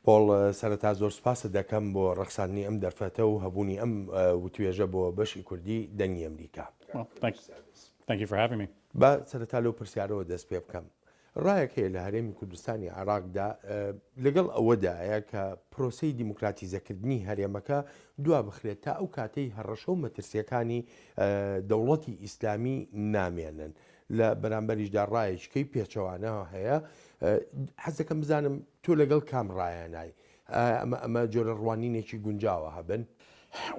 پۆڵ سەرەتا زۆر سوپاسە دەکەم بۆ ڕەخساندنی ئەم دەرفەتە و هەبوونی ئەم وتوێژە بۆ بەشی کوردی دەنگی ئەمریکا. با سەرەتا لەو پرسیارەوە دەست پێ بکەم. ڕایەک هەیە لە هەرێمی کوردستانی عێراقدا لەگەڵ ئەوەدایە کە پرۆسەی دیموکراتیزەکردنی هەرێمەکە دوا بخرێت تا ئەو کاتەی هەڕەشە و مەترسیەکانی دەوڵەتی ئیسلامی نامێنن. لە بەرامبەریشدا ڕایەکەی پێچەوانەوە هەیە. حەز دەکەم بزانم تۆ لەگەڵ کام ڕایەنای ئەمە جۆرە ڕوانینێکی گونجاوە هەبن؟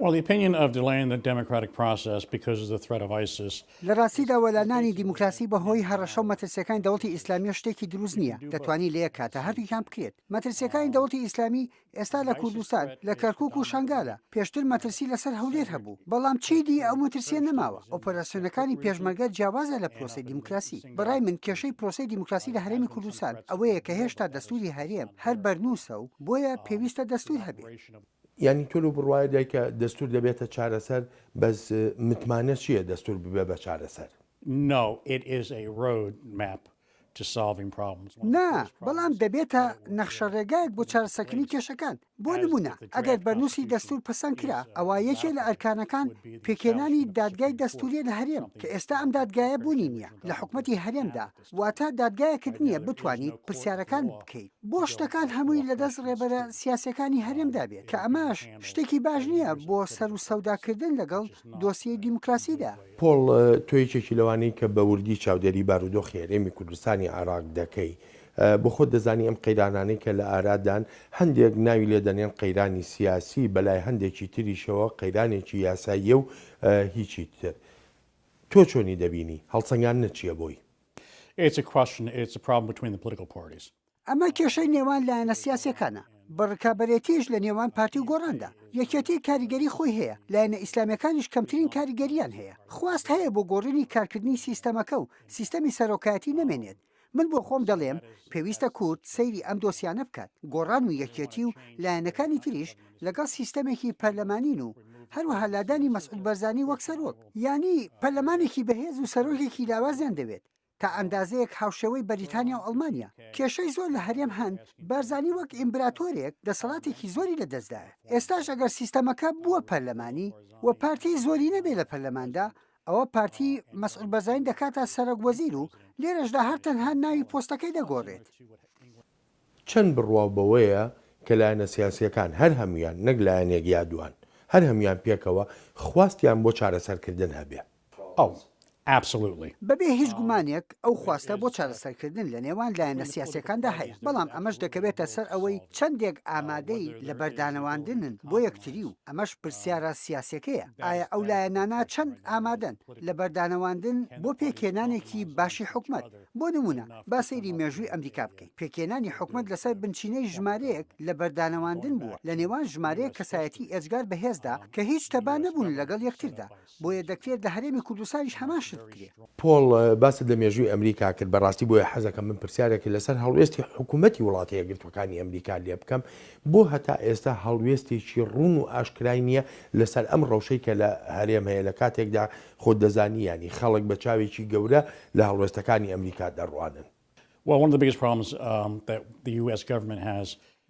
Well, the opinion of delaying the democratic process because of the threat of ISIS. لە ڕاستیدا وەلانانی دیموکراسی بەهۆی هەڕەشە و مەترسیەکانی دەوڵەتی ئیسلامی شتێکی دروست نییە، دەتوانێت لە یەک کاتە هەردووکیان بکرێت. مەترسیەکانی دەوڵەتی ئیسلامی ئێستا لە کوردستان لە کەرکووک و شنگالە پێشتر مەترسی لەسەر هەولێر هەبوو، بەڵام چیدی ئەو مەترسیە نەماوە. ئۆپەراسیۆنەکانی پێشمەرگە جیاوازە لە پرۆسەی دیموکراسی. بەڕای من کێشەی پرۆسەی دیموکراسی لە هەرێمی کوردستان ئەوەیە کە هێشتا دەستوری هەرێم هەر بەرنووسە و بۆیە پێویستە دەستور هەبێت. یعنی تۆ لە بڕواایە کە دەستور دەبێتە چارەسەر، بەس متمانە چییە دەستور ببێ بە چارەسەر؟ No, it is a road map to solving problems. نا، بەڵام دەبێتە نەخشە ڕێگایەک بۆ چارەسەرکردنی کێشەکان. بۆ نمونە ئەگەر بەرنووسی دەستور پەسەند کرا، ئەوە یەکێ لە ئەرکانەکان پێکێنانی دادگای دەستوریە لە هەرێم کە ئێستا ئەم دادگایە بوونی نییە لە حکوومەتی هەرێمدا، واتە دادگایەکرد نییە بتوانیت پرسیارەکان بکەیت. بۆ شتەکان هەمووی لەدەست ڕێبەرە سیاسەکانی هەرێمدا بێت کە ئەماش شتێکی باش نییە بۆ سەر و سەوداکردن لەگەڵ دۆسیەی دیموکراسیدا. پۆڵ، تۆ یەکێکی لەوانەی کە بە وردی چاودێری بارودۆخی هەرێمی کوردستانی عێراق دەکەی، بۆ خۆت دەزانی ئەم قەیرانانەی کە لە ئارادان هەندێک ناوی لێ دەنێن قەیرانی سیاسی، بەلای هەندێکی تریشەوە قەیرانێکی یاساییە و هیچی تر. تۆ چۆنی دەبینی؟ هەڵسەنگان نەچیە بۆی؟ ئەمە کێشەی نێوان لایەنە سیاسەکانە. بەڕکابەرێتیش لە نێوان پارتی و گۆڕاندا یەکێتی کاریگەری خۆی هەیە، لایەنە ئیسلامیەکانیش کەمترین کاریگەریان هەیە. خواست هەیە بۆ گۆڕینی کارکردنی سیستەمەکە و سیستەمی سەرۆکایەتی نەمێنێت. من بۆ خۆم دەڵێم پێویستە کورد سەیری ئەم دۆسیانە بکات. گۆڕان و یەکێتی و لایەنەکانی تریش لەگەڵ سیستەمێکی پەرلەمانین و هەروەها لادانی مەسعود بەرزانی وەک سەرۆک، یعنی پەرلەمانێکی بەهێز و سەرۆکێکی لاوازیان دەوێت تا ئەندازەیەک هاوشێوەی بەریتانیا و ئەڵمانیا. کێشەی زۆر لە هەرێم هەن بارزانی وەک ئیمپراتۆرێک دەسەڵاتێکی زۆری لە دەستدایە. ئێستاش ئەگەر سیستەمەکە بووە پەرلەمانی و پارتی زۆری نەبێ لە پەرلەماندا، ئەوە پارتی مەسعود بەرزانی دەکاتە سەرۆک وەزیر و لێرەشدا هەر تەنها ناوی پۆستەکەی دەگۆڕێت. چەند بڕواو بەوەیە کە لایەنە سیاسیەکان هەر هەمویان نەک لایەنێک یا دوان هەر هەمویان پێکەوە خواستیان بۆ چارەسەرکردن هەبێ. بەبێ هیچ گومانێک ئەو خواستە بۆ چارەسەرکردن لە نێوان لایەنە سیاسیەکاندا هەیە، بەڵام ئەمەش دەکەوێتە سەر ئەوەی چەندێک ئامادەی لە بەردانەواندنن بۆ یەکتری و ئەمەش پرسیارە سیاسەکەیە. ئایا ئەو لایەنانە چەند ئامادەن لە بەردانەواندن بۆ پێکێنانێکی باشی حکومت؟ بۆ نمونە با سەیری مێژووی ئەمریکا بکەیت. پێکێنانی حکومت لەسەر بنچینەی ژمارەیەک لە بەردانەواندن بووە لە نێوان ژمارەیە کەسایەتی ئێجگار بەهێزدا کە هیچ تەبان نەبوون لەگەڵ یەکتردا، بۆیە دەکرێت لە هەرێمی کوردستانیش هەمان شت بکرێت. پۆڵ، باست لە مێژووی ئەمریکا کرد، بەڕاستی بۆیە حەزەکەم من پرسیارێکی لەسەر هەڵوێستی حکوومەتی وڵاتی یەکگرتوەکانی ئەمریکا لێ بکەم. بۆ هەتا ئێستا هەڵوێستێکی ڕوون و ئاشکرای نییە لەسەر ئەم ڕەوشەی کە لە هەرێم هەیە لە کاتێکدا خۆت دەزانی ینی خەڵک بە چاوێکی گەورە لە هەڵوێستەکانی ئەمریکا دەڕوانن.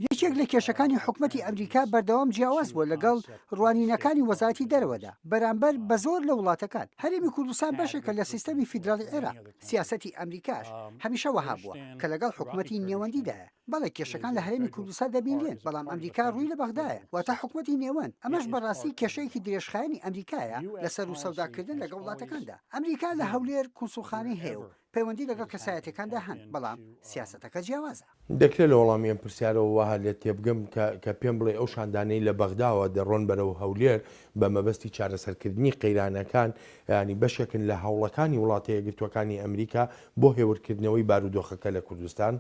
یەکێک لە کێشەکانی حکوومەتی ئەمریکا بەردەوام جیاواز بووە لەگەڵ ڕوانینەکانی وەزارەتی دەرەوەدا بەرامبەر بە زۆر لە وڵاتەکان. هەرێمی کوردستان بەشێکە لە سیستەمی فیدراڵی عێراق. سیاسەتی ئەمریکاش هەمیشە وەها بووە کە لەگەڵ حکوومەتی نێوەندیدایە. بەڵێ کێشەکان لە هەرێمی کوردستان دەبینرێن، بەڵام ئەمریکا ڕووی لە بەغدایە، واتە حکوومەتی نێوەند. ئەمەش بەڕاستی کێشەیەکی درێژخایەنی ئەمریکایە لەسەر و سەوداکردن لەگەڵ وڵاتەکاندا. ئەمریکا لە هەولێر کونسوڵخانەی هەیە و پەیوەندی لەگەڵ کەسایەتەکاندا هەن، بەڵام سیاسەتەکە جیاوازە. دەکرێت لە وەڵامی ئەم پرسیارەوە وەها لێت تێبگەم کە پێم بڵێ ئەو شاندانەی لە بەغداوە دەڕۆن بەرەو هەولێر بە مەبەستی چارەسەرکردنی قەیرانەکان، ینی بەشێکن لە هەوڵەکانی وڵاتە یەکگرتووەکانی ئەمریکا بۆ هێورکردنەوەی بارودۆخەکە لە کوردستان.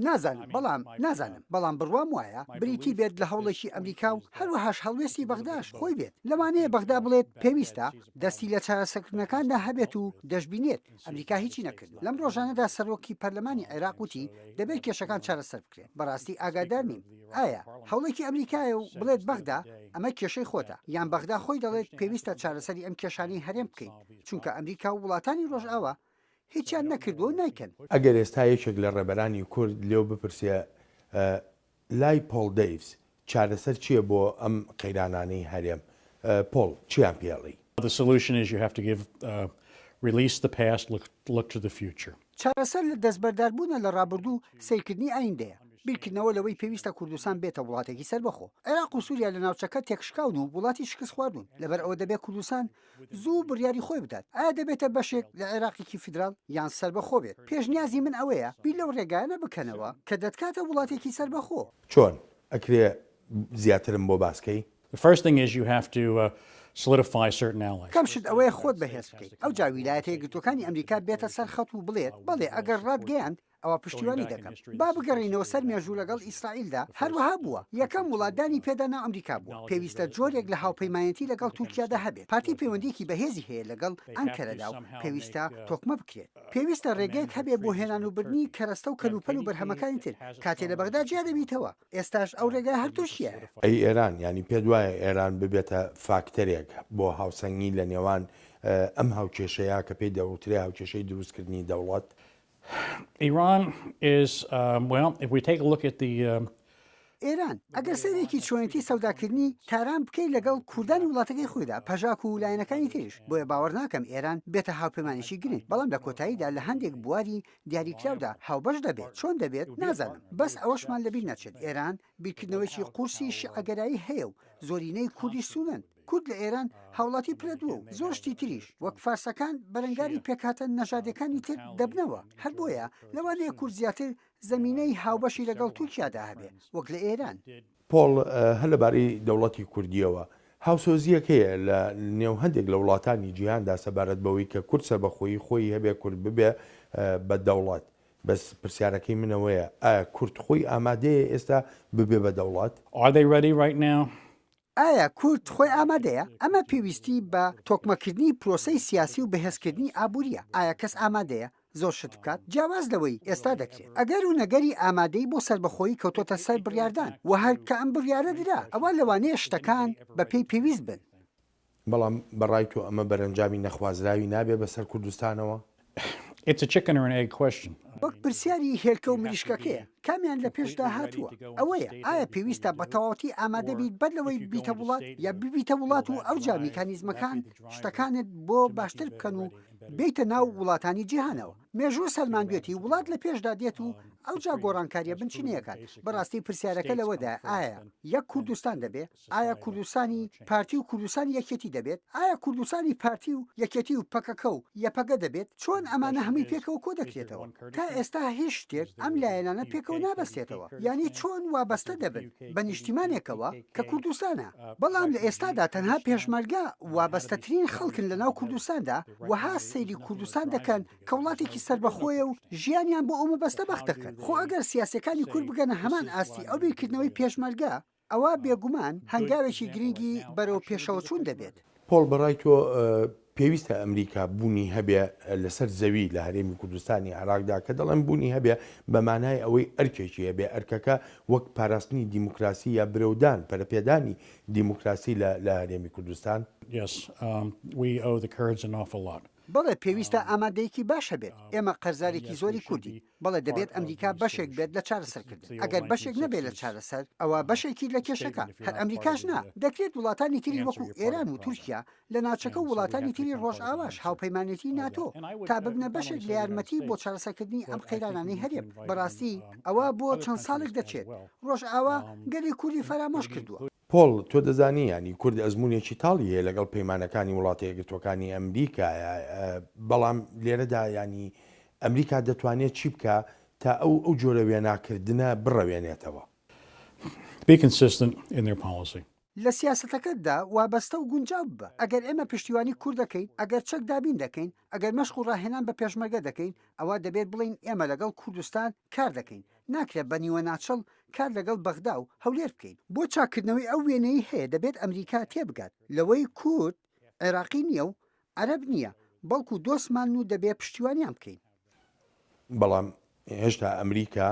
نازانم، بەڵام بڕوام وایە بریتی بێت لە هەوڵێکی ئەمریکا و هەروەهاش هەڵوێستی بەغداش خۆی بێت. لەوانەیە بەغدا بڵێت پێویستە دەستی لە چارەسەرکردنەکاندا هەبێت و دەشبینێت ئەمریکا هیچی نەکردو. لەم ڕۆژانەدا سەرۆکی پەرلەمانی عێراق وتی دەبێت کێشەکان چارەسەر بکرێت. بەڕاستی ئاگادار نیم. ئایا هەوڵێکی ئەمریکایە و بڵێت بەغدا ئەمە کێشەی خۆتە، یان بەغدا خۆی دەڵێت پێویستە چارەسەری ئەم کێشانەی هەرێم بکەین، چونکە ئەمریکا و وڵاتانی ڕۆژئاوا هیچیان نەکردووە و نایکەن. ئەگەر ئێستا یەکێک لە ڕێبەرانی کورد لێو بپرسێ لای پۆڵ دەیڤس چارەسەر چییە بۆ ئەم قەیرانانەی هەرێم؟ پۆڵ چیان پێڵی؟ The solution is you have to release the past, look to the future. چارەسەر لە دەستبەرداربوونە لە ڕابردوو سیرکردنی ئایندەیە. بیرکردنەوە لەوەی پێویستە کوردستان بێتە وڵاتێکی سەربەخۆ. عێراق و سووریا لە ناوچەکە تێکشکاون و وڵاتی شکست خواردون. لەبەر ئەوە دەبێت کوردستان زوو بڕیاری خۆی بدات. ئایا دەبێتە بەشێک لە عێراقێکی فیدرال یان سەربەخۆ بێت؟ پێشنیازی من ئەوەیە بیر لەو ڕێگایانە بکەنەوە کە دەتکاتە وڵاتێکی سەربەخۆ. چۆن ئەکرێ زیاترم بۆ باسکەی؟ The first thing is you have to solidify certain allies. کەم شت ئەوەیە خۆت بەهێز بکەیت. ئەو جا ویلایەتە یەکگرتوەکانی ئەمریکا بێتە سەر خەت و بڵێت بەڵێ ئەگەر ڕادگەیاند ئەوە پشتیوانی دەکەم. با بگەڕینەوە سەر مێژوو لەگەڵ ئیسرائیلدا هەروەها بووە. یەکەم وڵاتدانی پێدانا ئەمریکا بووە. پێویستە جۆرێک لە هاوپەیمانەتی لەگەڵ تورکیادا هەبێت. پارتی پەیوەندیەکی بەهێزی هەیە لەگەڵ ئەنکەرەدا و پێویستە تۆکمە بکرێت. پێویستە ڕێگەیەک هەبێت بۆ هێنانوبردنی کەرەستە و کەلوپەل و بەرهەمەکانی تر. کاتێ لە بەغدا جیا دەبیتەوە. ئێستاش ئەو ڕێگای هەردووشیە. ئەی ئێران ینی پێ دوایە ئێران ببێتە فاکتەرێک بۆ هاوسەنگی لە نێوان ئەم هاوکێشەیە کە پێی دەوترێ هاوکێشەی دروستکردنی دەوڵەت؟ Iran is, well, if we take a look at the ئێران ئەگەر سەرێکی چۆنیەتی سەوداکردنی تاران بکەیت لەگەڵ کوردانی وڵاتەکەی خۆیدا پەژاک و لایەنەکانی تریش بۆیە باوەڕ ناکەم ئێران بێتە هاوپەیمانیشی گرنگ بەڵام لە کۆتاییدا لە هەندێک بواری دیاریکراودا هاوبەش دەبێت چۆن دەبێت نازانم بەس ئەوەشمان لەبیر نەچێت ئێران بیرکردنەوەیکی قورسی شیعەگەرایی هەیە و زۆرینەی کوردی سوونن کورد لە ئێران هاوڵاتی پرەدووە و زۆر شتی تریش وەک فارسەکان بەرەنگاری پێکهاتە نەژادەکانی تر دەبنەوە هەر بۆیە لەوانەیە کورد زیاتر زەمینەی هاوبەشی لەگەڵ تورکیادا هەبێ وەک لە ئێران. پۆڵ هەر لەبارەی دەوڵەتی کوردیەوە هاوسۆزیەک هەیە لە نێو هەندێک لە وڵاتانی جیهاندا سەبارەت بەوەی کە کورد سەربەخۆیی خۆی هەبێ کورد ببێ بە دەوڵەت. بەس پرسیارەکەی منەوەیە ئایا کورد خۆی ئامادەیە ئێستا ببێ بە دەوڵەت؟ Are they ready right now? ئایا کورد خۆی ئامادەیە؟ ئەمە پێویستی بە تۆکمەکردنی پرۆسەی سیاسی و بەهێزکردنی ئابوووریە. ئایا کەس ئامادەیە زۆر شت بکات جیاواز لەوەی ئێستا دەکرێت. ئەگەر و نەگەری ئامادەی بۆ سەربەخۆیی کەوتۆتە سەر بڕیاردان و هەر کە ئەم بڕیارە درا ئەوە لەوانەیە شتەکان بە پێی پێویست بن. بەڵام بەڕای تۆ ئەمە بەرەنجامی نەخوازراوی نابێ بەسەر کوردستانەوە؟ It's a chicken or an egg question. وەک پرسیاری هێلکە و مریشکەکەیە کامیان لە پێشدا هاتووە ئەوەیە ئایا پێویستە بە تەواوەتی ئامادە بیت بەر لەوەی بیتە وڵات یا ببیتە وڵات و ئەو جا میکانیزمەکان شتەکانت بۆ باشتر بکەن و بیتە ناو وڵاتانی جیهانەوە. مێژوو سەلماندوێتی وڵات لە پێشدا دێت و ئەو جا گۆڕانکاریە بنچینەکان. بەڕاستی پرسیارەکە لەوەدا ئایا یەک کوردستان دەبێت؟ ئایا کوردستانی پارتی و کوردستانی یەکێتی دەبێت؟ ئایا کوردستانی پارتی و یەکێتی و پەکەکە و یەپەگە دەبێت؟ چۆن ئەمانە هەمووی پێکەوە کۆ دەکرێتەوە؟ تا ئێستا هیچ شتێک ئەم لایەنانە پێکەوە نابەستێتەوە یعنی چۆن وابەستە دەبن بە نیشتیمانێکەوە کە کوردستانە. بەڵام لە ئێستادا تەنها پێشمەرگە وابەستەترین خەڵکن لە ناو کوردستاندا وها سەیری کوردستان دەکەن کە وڵاتێکی سەربەخۆیە و ژیانیان بۆ ئەومە بەستە بەخت دەکەن. خۆ ئەگەر سیاسەکانی کورد بگەنە هەمان ئاستی ئەو بیرکردنەوەی پێشمەرگە ئەوە بێگومان هەنگاوێکی گرنگی بەرەو پێشەوە چوون دەبێت. پۆڵ بەڕای تۆ پێویستە ئەمریکا بوونی هەبێ لەسەر زەوی لە هەرێمی کوردستانی عێراقدا کە دەڵێن بوونی هەبێ بە مانای ئەوەی ئەرکێکی هەبێ ئەرکەکە وەک پاراستنی دیموکراسی یا برەودان پەرەپێدانی دیموکراسی لە هەرێمی کوردستان؟ Yes, we owe the Kurds an awful lot. بەڵێ پێویستە ئامادەیەکی باش هەبێت. ئێمە قەرزارێکی زۆری کوردی بەڵێ دەبێت ئەمریکا بەشێک بێت لە چارەسەرکردن. ئەگەر بەشێک نەبێت لە چارەسەر ئەوە بەشێکی لە کێشەکە هەر ئەمریکاش نا دەکرێت وڵاتانی تری وەکو ئێران و تورکیا لە ناوچەکە و وڵاتانی تری ڕۆژئاواش هاوپەیمانێتی ناتۆ تا ببنە بەشێک لە یارمەتی بۆ چارەسەرکردنی ئەم قەیرانانەی هەرێم. بەڕاستی ئەوە بۆ چەند ساڵێک دەچێت. ڕۆژئاوا گەلی کوردی فەرامۆش کردووە. پۆڵ تۆ دەزانی ینی کورد ئەزمونێکی تاڵی هەیە لەگەڵ پەیمانەکانی وڵاتە یەکگرتوەکانی ئەمریکایە بەڵام لێرەدا ینی ئەمریکا دەتوانێت چی بکە تا ئەو جۆرە وێناکردنە بڕەوێنێتەوە؟ Be consistent in their policy. لە سیاسەتەکەتدا وابەستە و گونجاو بە. ئەگەر ئێمە پشتیوانی کورد دەکەین ئەگەر چەک دابین دەکەین ئەگەر مەشق و ڕاهێنان بە پێشمەرگە دەکەین ئەوە دەبێت بڵین ئێمە لەگەڵ کوردستان کار دەکەین ناکرێت بە نیوە ناچەڵ کار لەگەڵ بەغدا و هەولێر بکەین. بۆ چاکردنەوەی ئەو وێنەی هەیە دەبێت ئەمریکا تێبگات لەوەی کورد عێراقی نییە و عەرەب نییە بەڵکو دۆستمان و دەبێت پشتیوانیان بکەین. بەڵام هێشتا ئەمریکا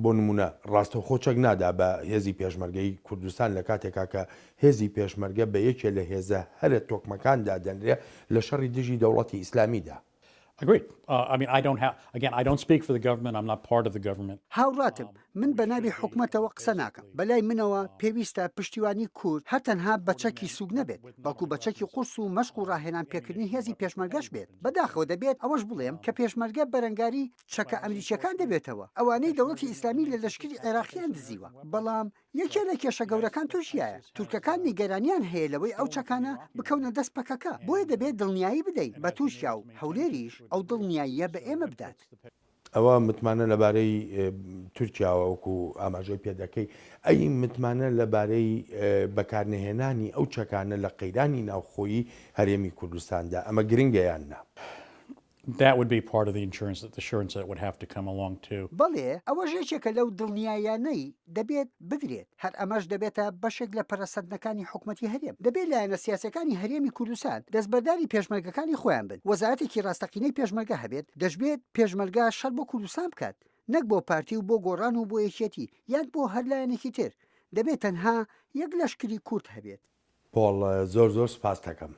بۆ نمونە ڕاستەوخۆ چەک نادا بە هێزی پێشمەرگەی کوردستان لە کاتێکا کە هێزی پێشمەرگە بە یەکێ لە هێزە هەرە تۆکمەکاندا دەنرێ لە شەڕی دژی دەوڵەتی ئیسلامیدا. Agreed. I don't speak for the government. I'm not part of the government. هاوڕاتم من بە ناوی حکوومەتەوە قسە ناکەم بەلای منەوە پێویستە پشتیوانی کورد هەتەنها بەچەکی سوگ نەبێت بەڵکو بەچەکی قورس و مەشق و ڕاهێنان پێکردنی هێزی پێشمەرگەش بێت بەداخەوە دەبێت ئەوەش بڵێم کە پێشمەرگە بەرەنگاری چەکە ئەمریکیەکان دەبێتەوە ئەوانەی دەوڵەتی ئیسلامی لە لەشکری عێراقیان دزیوە بەڵام یەکێ لە کێشە گەورەکان تووشیایە تورکەکان نیگەرانیان هەیە لەوەی ئەو چەکانە بکەونە دەست پەکەکە بۆیە دەبێت دڵنیایی بدەین بە تووشیا و هەولێریش ئەو دڵنیاییە بە ئێمە بدات. ئەوە متمانە لەبارەی تورکیاوەکو ئاماژەی پێدەکەی ئەی متمانە لەبارەی بەکارنهێنانی ئەو چەکانە لە قەیرانی ناوخۆیی هەرێمی کوردستاندا ئەمە گرنگەیان نا. That would be part of the insurance that would have to come along too. بەڵێ ئەوەش یەکێکە لەو دڵنیایانەی دەبێت بگرێت هەر ئەمەش دەبێتە بەشێک لە پەرەسەندنەکانی حکوومەتی هەرێم دەبێت لایەنە سیاسەکانی هەرێمی کوردستان دەستبەرداری پێشمەرگەکانی خۆیان بن وەزارەتێکی ڕاستەقینەی پێشمەرگە هەبێت دەشبێت پێشمەرگە شەر بۆ کوردستان بکات نەک بۆ پارتی و بۆ گۆڕان و بۆ یەکێتی یان بۆ هەر لایەنێکی تر دەبێت تەنها یەک لەشکری کورد هەبێت. پۆڵ زۆر سپاس دەکەم.